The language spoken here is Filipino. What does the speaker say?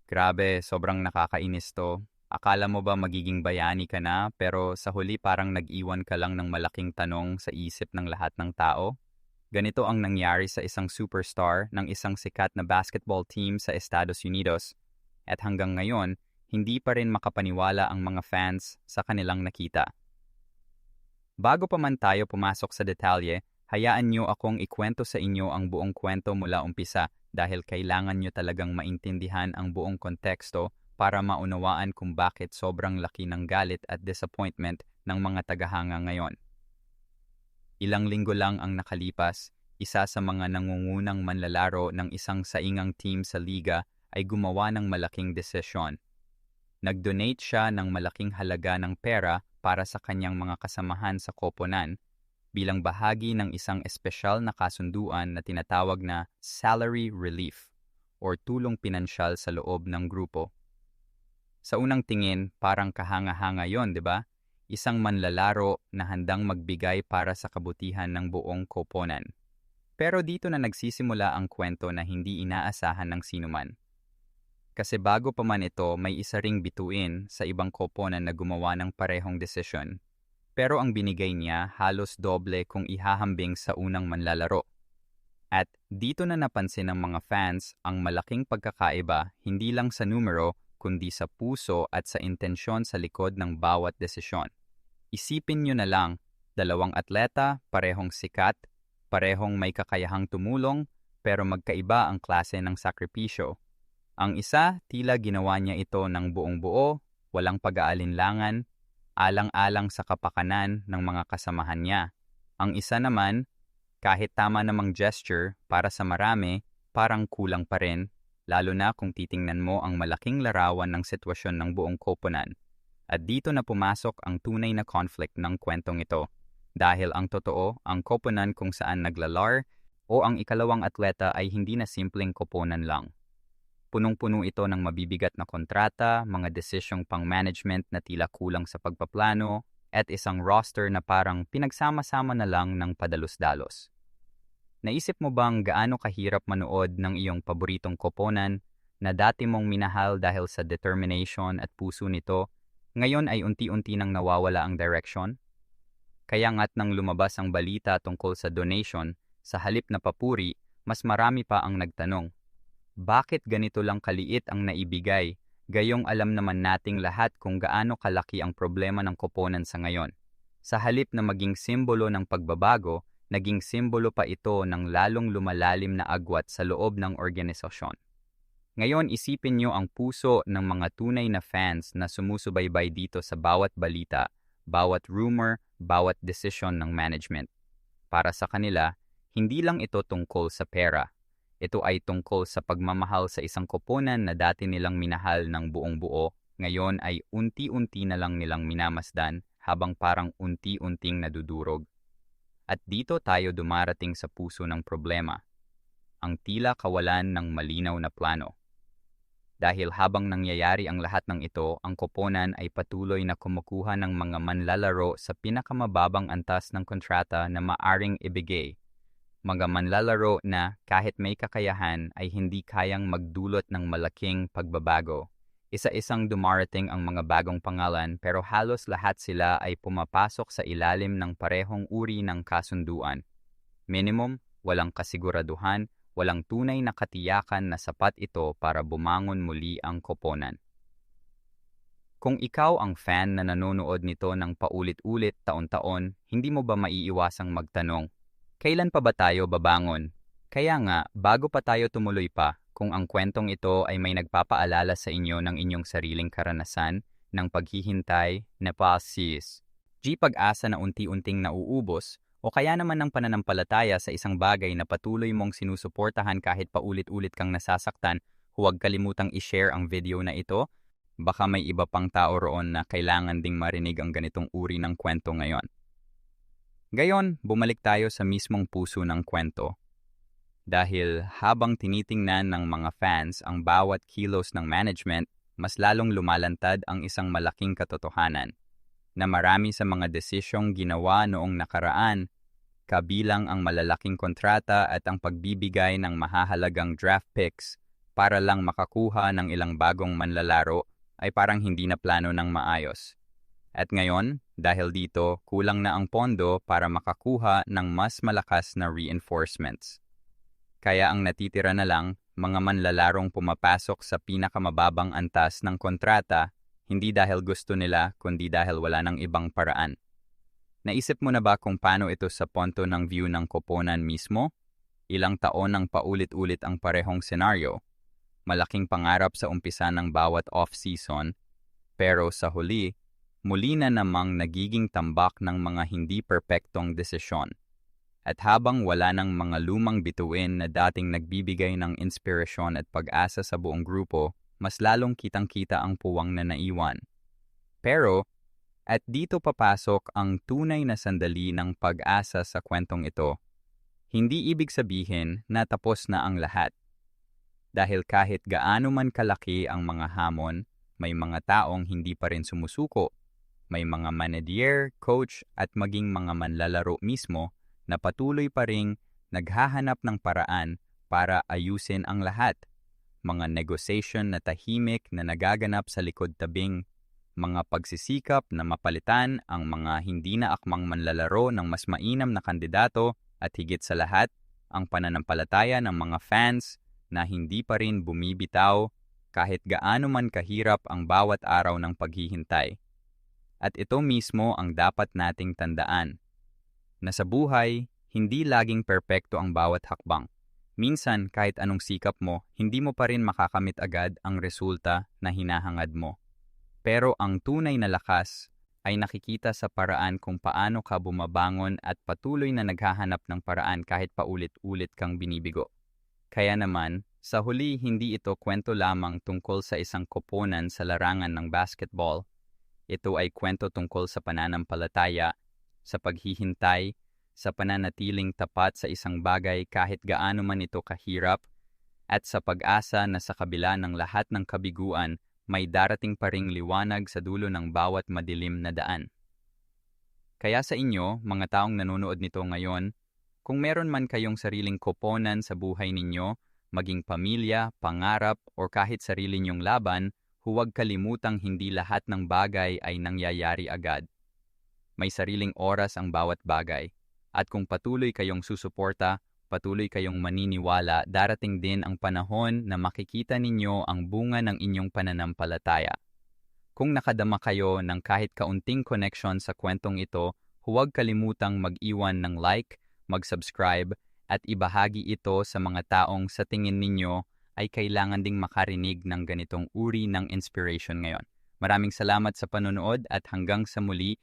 Grabe, sobrang nakakainis to. Akala mo ba magiging bayani ka na pero sa huli parang nag-iwan ka lang ng malaking tanong sa isip ng lahat ng tao? Ganito ang nangyari sa isang superstar ng isang sikat na basketball team sa Estados Unidos. At hanggang ngayon, hindi pa rin makapaniwala ang mga fans sa kanilang nakita. Bago pa man tayo pumasok sa detalye, hayaan niyo akong ikwento sa inyo ang buong kwento mula umpisa dahil kailangan niyo talagang maintindihan ang buong konteksto para maunawaan kung bakit sobrang laki ng galit at disappointment ng mga tagahanga ngayon. Ilang linggo lang ang nakalipas, isa sa mga nangungunang manlalaro ng isang saingang team sa liga ay gumawa ng malaking desisyon. Nag-donate siya ng malaking halaga ng pera para sa kanyang mga kasamahan sa koponan bilang bahagi ng isang espesyal na kasunduan na tinatawag na salary relief or tulong pinansyal sa loob ng grupo. Sa unang tingin, parang kahanga-hanga yon, di ba? Isang manlalaro na handang magbigay para sa kabutihan ng buong koponan. Pero dito na nagsisimula ang kwento na hindi inaasahan ng sinuman. Kasi bago pa man ito, may isa ring bituin sa ibang koponan na gumawa ng parehong desisyon. Pero ang binigay niya halos doble kung ihahambing sa unang manlalaro. At dito na napansin ng mga fans ang malaking pagkakaiba hindi lang sa numero kundi sa puso at sa intensyon sa likod ng bawat desisyon. Isipin nyo na lang, dalawang atleta, parehong sikat, parehong may kakayahang tumulong, pero magkaiba ang klase ng sakripisyo. Ang isa, tila ginawa niya ito ng buong buo, walang pag-aalinlangan, alang-alang sa kapakanan ng mga kasamahan niya. Ang isa naman, kahit tama namang gesture para sa marami, parang kulang pa rin, lalo na kung titingnan mo ang malaking larawan ng sitwasyon ng buong koponan. At dito na pumasok ang tunay na conflict ng kwentong ito. Dahil ang totoo, ang koponan kung saan naglalar o ang ikalawang atleta ay hindi na simpleng koponan lang. Punong-puno ito ng mabibigat na kontrata, mga desisyong pang-management na tila kulang sa pagpaplano, at isang roster na parang pinagsama-sama na lang ng padalos-dalos. Naisip mo bang gaano kahirap manood ng iyong paboritong koponan na dati mong minahal dahil sa determination at puso nito, ngayon ay unti-unti nang nawawala ang direction? Kaya nga't nang lumabas ang balita tungkol sa donation, sa halip na papuri, mas marami pa ang nagtanong. Bakit ganito lang kaliit ang naibigay, gayong alam naman nating lahat kung gaano kalaki ang problema ng koponan sa ngayon? Sa halip na maging simbolo ng pagbabago, naging simbolo pa ito ng lalong lumalalim na agwat sa loob ng organisasyon. Ngayon isipin nyo ang puso ng mga tunay na fans na sumusubaybay dito sa bawat balita, bawat rumor, bawat desisyon ng management. Para sa kanila, hindi lang ito tungkol sa pera. Ito ay tungkol sa pagmamahal sa isang koponan na dati nilang minahal ng buong buo, ngayon ay unti-unti na lang nilang minamasdan habang parang unti-unting nadudurog. At dito tayo dumarating sa puso ng problema, ang tila kawalan ng malinaw na plano. Dahil habang nangyayari ang lahat ng ito, ang koponan ay patuloy na kumukuha ng mga manlalaro sa pinakamababang antas ng kontrata na maaring ibigay. Mga manlalaro na kahit may kakayahan ay hindi kayang magdulot ng malaking pagbabago. Isa-isang dumarating ang mga bagong pangalan pero halos lahat sila ay pumapasok sa ilalim ng parehong uri ng kasunduan. Minimum, walang kasiguraduhan, walang tunay na katiyakan na sapat ito para bumangon muli ang koponan. Kung ikaw ang fan na nanonood nito ng paulit-ulit taon-taon, hindi mo ba maiiwasang magtanong, kailan pa ba tayo babangon? Kaya nga, bago pa tayo tumuloy pa, kung ang kwentong ito ay may nagpapaalala sa inyo ng inyong sariling karanasan, ng paghihintay, nepasis, pag-asa na unti-unting nauubos, o kaya naman ng pananampalataya sa isang bagay na patuloy mong sinusuportahan kahit paulit-ulit kang nasasaktan, huwag kalimutang i-share ang video na ito. Baka may iba pang tao roon na kailangan ding marinig ang ganitong uri ng kwento ngayon. Gayon, bumalik tayo sa mismong puso ng kwento. Dahil habang tinitingnan ng mga fans ang bawat kilos ng management, mas lalong lumalantad ang isang malaking katotohanan na marami sa mga desisyong ginawa noong nakaraan, kabilang ang malalaking kontrata at ang pagbibigay ng mahahalagang draft picks, para lang makakuha ng ilang bagong manlalaro ay parang hindi na plano ng maayos. At ngayon, dahil dito, kulang na ang pondo para makakuha ng mas malakas na reinforcements. Kaya ang natitira na lang, mga manlalarong pumapasok sa pinakamababang antas ng kontrata, hindi dahil gusto nila kundi dahil wala ng ibang paraan. Naisip mo na ba kung paano ito sa ponto ng view ng koponan mismo? Ilang taon nang paulit-ulit ang parehong senaryo. Malaking pangarap sa umpisa ng bawat off-season, pero sa huli, muli na namang nagiging tambak ng mga hindi perpektong desisyon. At habang wala ng mga lumang bituin na dating nagbibigay ng inspirasyon at pag-asa sa buong grupo, mas lalong kitang-kita ang puwang na naiwan. Pero, at dito papasok ang tunay na sandali ng pag-asa sa kwentong ito. Hindi ibig sabihin na tapos na ang lahat. Dahil kahit gaano man kalaki ang mga hamon, may mga taong hindi pa rin sumusuko. May mga manager, coach at maging mga manlalaro mismo na patuloy pa ring naghahanap ng paraan para ayusin ang lahat. Mga negotiation na tahimik na nagaganap sa likod tabing, mga pagsisikap na mapalitan ang mga hindi na akmang manlalaro ng mas mainam na kandidato at higit sa lahat, ang pananampalataya ng mga fans na hindi pa rin bumibitaw kahit gaano man kahirap ang bawat araw ng paghihintay. At ito mismo ang dapat nating tandaan, na sa buhay, hindi laging perpekto ang bawat hakbang. Minsan, kahit anong sikap mo, hindi mo pa rin makakamit agad ang resulta na hinahangad mo. Pero ang tunay na lakas ay nakikita sa paraan kung paano ka bumabangon at patuloy na naghahanap ng paraan kahit paulit-ulit kang binibigo. Kaya naman, sa huli hindi ito kwento lamang tungkol sa isang koponan sa larangan ng basketball. Ito ay kwento tungkol sa pananampalataya, sa paghihintay, sa pananatiling tapat sa isang bagay kahit gaano man ito kahirap, at sa pag-asa na sa kabila ng lahat ng kabiguan, may darating pa ring liwanag sa dulo ng bawat madilim na daan. Kaya sa inyo, mga taong nanonood nito ngayon, kung meron man kayong sariling koponan sa buhay ninyo, maging pamilya, pangarap, o kahit sarili nyong laban, huwag kalimutang hindi lahat ng bagay ay nangyayari agad. May sariling oras ang bawat bagay. At kung patuloy kayong susuporta, patuloy kayong maniniwala, darating din ang panahon na makikita ninyo ang bunga ng inyong pananampalataya. Kung nakadama kayo ng kahit kaunting connection sa kwentong ito, huwag kalimutang mag-iwan ng like, mag-subscribe, at ibahagi ito sa mga taong sa tingin ninyo ay kailangan ding makarinig ng ganitong uri ng inspiration ngayon. Maraming salamat sa panonood at hanggang sa muli,